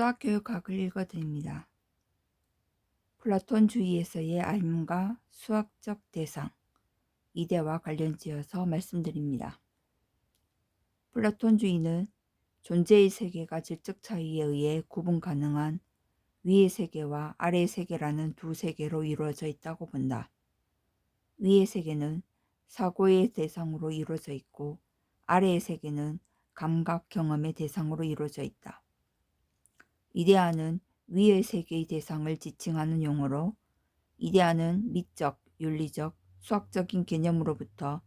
수학교육학을 읽어드립니다. 플라톤주의에서의 알문과 수학적 대상, 이데와 관련지어서 말씀드립니다. 플라톤주의는 존재의 세계가 질적 차이에 의해 구분 가능한 위의 세계와 아래의 세계라는 두 세계로 이루어져 있다고 본다. 위의 세계는 사고의 대상으로 이루어져 있고 아래의 세계는 감각 경험의 대상으로 이루어져 있다. 이데아는 위의 세계의 대상을 지칭하는 용어로 이데아는 미적, 윤리적, 수학적인 개념으로부터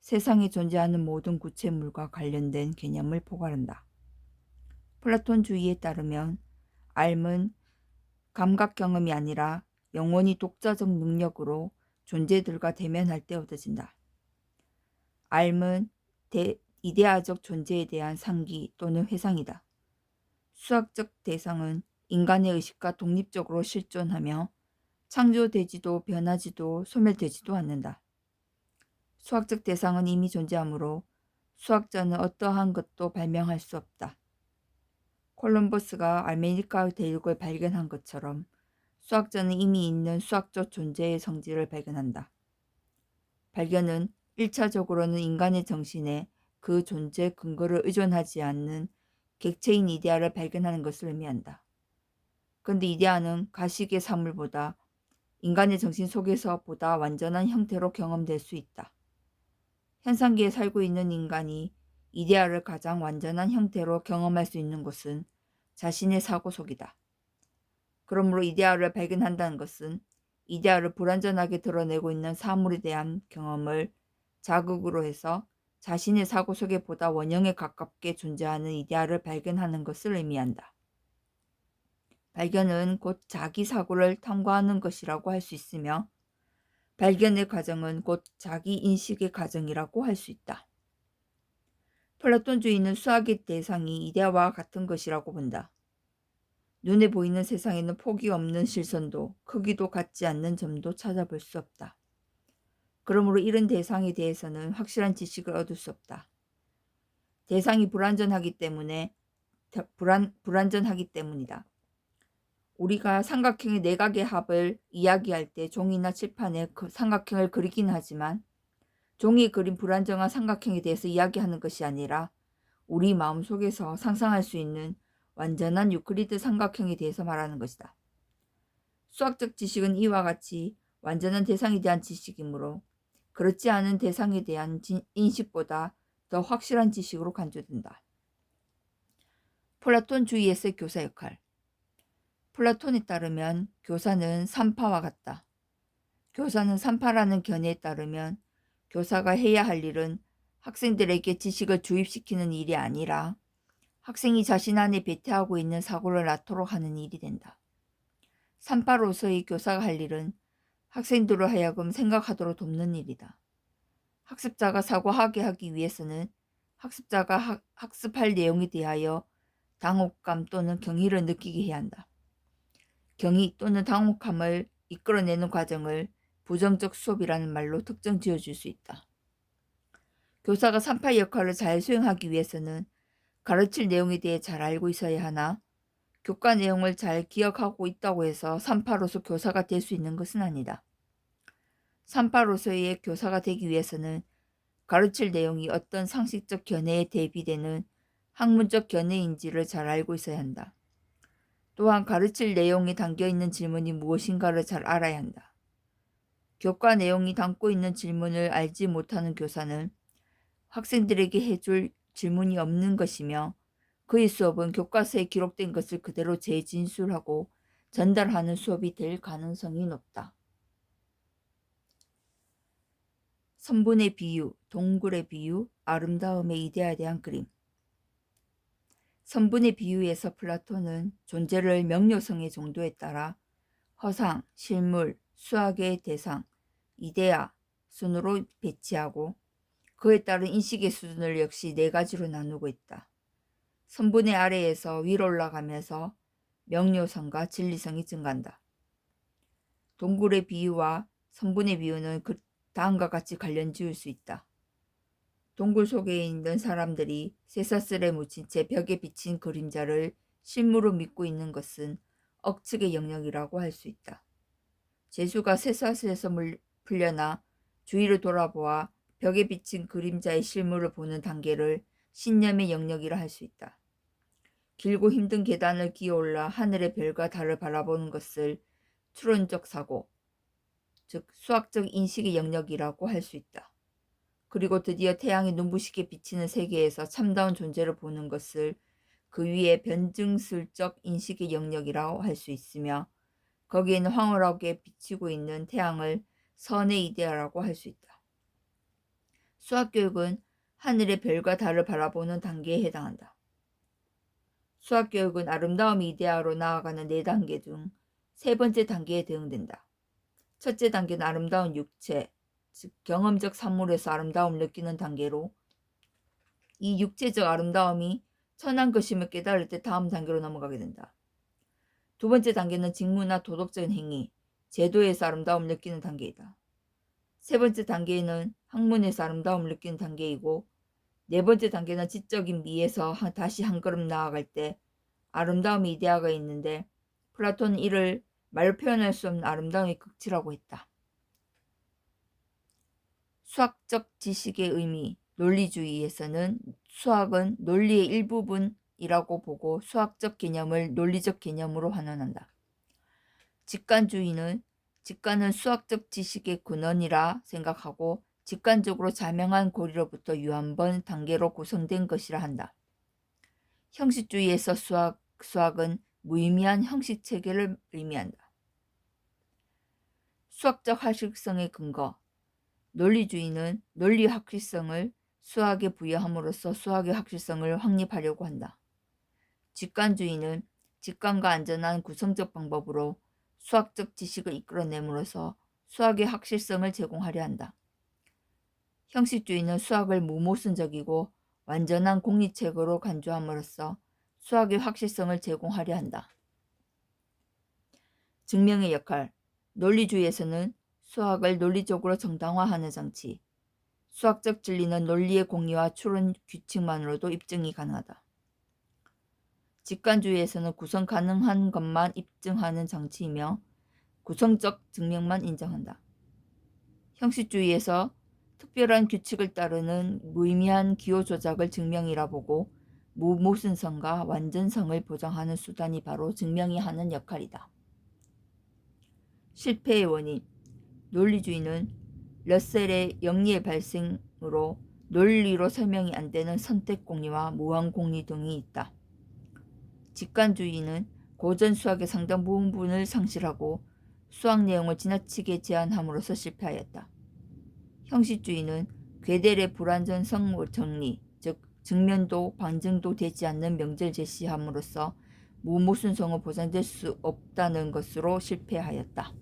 세상에 존재하는 모든 구체물과 관련된 개념을 포괄한다. 플라톤주의에 따르면 알은 감각 경험이 아니라 영원히 독자적 능력으로 존재들과 대면할 때 얻어진다. 알은 이데아적 존재에 대한 상기 또는 회상이다. 수학적 대상은 인간의 의식과 독립적으로 실존하며 창조되지도 변하지도 소멸되지도 않는다. 수학적 대상은 이미 존재하므로 수학자는 어떠한 것도 발명할 수 없다. 콜럼버스가 아메리카 대륙을 발견한 것처럼 수학자는 이미 있는 수학적 존재의 성질을 발견한다. 발견은 1차적으로는 인간의 정신에 그 존재 근거를 의존하지 않는 객체인 이데아를 발견하는 것을 의미한다. 그런데 이데아는 가식의 사물보다 인간의 정신 속에서 보다 완전한 형태로 경험될 수 있다. 현상계에 살고 있는 인간이 이데아를 가장 완전한 형태로 경험할 수 있는 곳은 자신의 사고 속이다. 그러므로 이데아를 발견한다는 것은 이데아를 불완전하게 드러내고 있는 사물에 대한 경험을 자극으로 해서 자신의 사고 속에 보다 원형에 가깝게 존재하는 이데아를 발견하는 것을 의미한다. 발견은 곧 자기 사고를 탐구하는 것이라고 할 수 있으며 발견의 과정은 곧 자기 인식의 과정이라고 할 수 있다. 플라톤주의는 수학의 대상이 이데아와 같은 것이라고 본다. 눈에 보이는 세상에는 폭이 없는 실선도 크기도 같지 않는 점도 찾아볼 수 없다. 그러므로 이런 대상에 대해서는 확실한 지식을 얻을 수 없다. 대상이 불완전하기 때문이다. 우리가 삼각형의 내각의 합을 이야기할 때 종이나 칠판에 그 삼각형을 그리긴 하지만 종이에 그린 불안정한 삼각형에 대해서 이야기하는 것이 아니라 우리 마음속에서 상상할 수 있는 완전한 유클리드 삼각형에 대해서 말하는 것이다. 수학적 지식은 이와 같이 완전한 대상에 대한 지식이므로 그렇지 않은 대상에 대한 인식보다 더 확실한 지식으로 간주된다. 플라톤주의에서의 교사 역할. 플라톤에 따르면 교사는 산파와 같다. 교사는 산파라는 견해에 따르면 교사가 해야 할 일은 학생들에게 지식을 주입시키는 일이 아니라 학생이 자신 안에 배태하고 있는 사고를 낳도록 하는 일이 된다. 산파로서의 교사가 할 일은 학생들을 하여금 생각하도록 돕는 일이다. 학습자가 사고하게 하기 위해서는 학습자가 학습할 내용에 대하여 당혹감 또는 경의를 느끼게 해야 한다. 경의 또는 당혹함을 이끌어내는 과정을 부정적 수업이라는 말로 특정 지어줄 수 있다. 교사가 산파의 역할을 잘 수행하기 위해서는 가르칠 내용에 대해 잘 알고 있어야 하나 교과 내용을 잘 기억하고 있다고 해서 산파로서 교사가 될 수 있는 것은 아니다. 산파로서의 교사가 되기 위해서는 가르칠 내용이 어떤 상식적 견해에 대비되는 학문적 견해인지를 잘 알고 있어야 한다. 또한 가르칠 내용이 담겨있는 질문이 무엇인가를 잘 알아야 한다. 교과 내용이 담고 있는 질문을 알지 못하는 교사는 학생들에게 해줄 질문이 없는 것이며 그의 수업은 교과서에 기록된 것을 그대로 재진술하고 전달하는 수업이 될 가능성이 높다. 선분의 비유, 동굴의 비유, 아름다움의 이데아에 대한 그림. 선분의 비유에서 플라톤은 존재를 명료성의 정도에 따라 허상, 실물, 수학의 대상, 이데아 순으로 배치하고 그에 따른 인식의 수준을 역시 네 가지로 나누고 있다. 선분의 아래에서 위로 올라가면서 명료성과 진리성이 증가한다. 동굴의 비유와 선분의 비유는 다음과 같이 관련 지을 수 있다. 동굴 속에 있는 사람들이 쇠사슬에 묻힌 채 벽에 비친 그림자를 실무로 믿고 있는 것은 억측의 영역이라고 할 수 있다. 재수가 쇠사슬에서 풀려나 주위를 돌아보아 벽에 비친 그림자의 실물을 보는 단계를 신념의 영역이라 할 수 있다. 길고 힘든 계단을 기어올라 하늘의 별과 달을 바라보는 것을 추론적 사고, 즉 수학적 인식의 영역이라고 할 수 있다. 그리고 드디어 태양이 눈부시게 비치는 세계에서 참다운 존재를 보는 것을 그 위에 변증술적 인식의 영역이라고 할 수 있으며, 거기에는 황홀하게 비치고 있는 태양을 선의 이데아라고 할 수 있다. 수학교육은 하늘의 별과 달을 바라보는 단계에 해당한다. 수학교육은 아름다움의 이데아로 나아가는 4단계 중 3번째 단계에 대응된다. 첫째 단계는 아름다운 육체, 즉 경험적 산물에서 아름다움을 느끼는 단계로, 이 육체적 아름다움이 천한 것임을 깨달을 때 다음 단계로 넘어가게 된다. 두 번째 단계는 직무나 도덕적인 행위, 제도에서 아름다움을 느끼는 단계이다. 세 번째 단계는 학문에서 아름다움을 느끼는 단계이고, 네 번째 단계는 지적인 미에서 다시 한 걸음 나아갈 때 아름다움의 이데아가 있는데, 플라톤은 이를 말로 표현할 수 없는 아름다움의 극치라고 했다. 수학적 지식의 의미, 논리주의에서는 수학은 논리의 일부분이라고 보고 수학적 개념을 논리적 개념으로 환원한다. 직관은 수학적 지식의 근원이라 생각하고 직관적으로 자명한 고리로부터 유한번 단계로 구성된 것이라 한다. 형식주의에서 수학은 무의미한 형식 체계를 의미한다. 수학적 확실성의 근거, 논리주의는 논리의 확실성을 수학에 부여함으로써 수학의 확실성을 확립하려고 한다. 직관주의는 직관과 안전한 구성적 방법으로 수학적 지식을 이끌어냄으로써 수학의 확실성을 제공하려 한다. 형식주의는 수학을 무모순적이고 완전한 공리책으로 간주함으로써 수학의 확실성을 제공하려 한다. 증명의 역할, 논리주의에서는 수학을 논리적으로 정당화하는 장치, 수학적 진리는 논리의 공리와 추론 규칙만으로도 입증이 가능하다. 직관주의에서는 구성 가능한 것만 입증하는 장치이며 구성적 증명만 인정한다. 형식주의에서 특별한 규칙을 따르는 무의미한 기호조작을 증명이라 보고 무모순성과 완전성을 보장하는 수단이 바로 증명이 하는 역할이다. 실패의 원인, 논리주의는 러셀의 영리의 발생으로 논리로 설명이 안 되는 선택 공리와 무한 공리 등이 있다. 직관주의는 고전 수학의 상당 부분을 상실하고 수학 내용을 지나치게 제한함으로써 실패하였다. 형식주의는 괴델의 불완전성 정리, 즉 증명도 반증도 되지 않는 명제를 제시함으로써 무모순성은 보장될 수 없다는 것으로 실패하였다.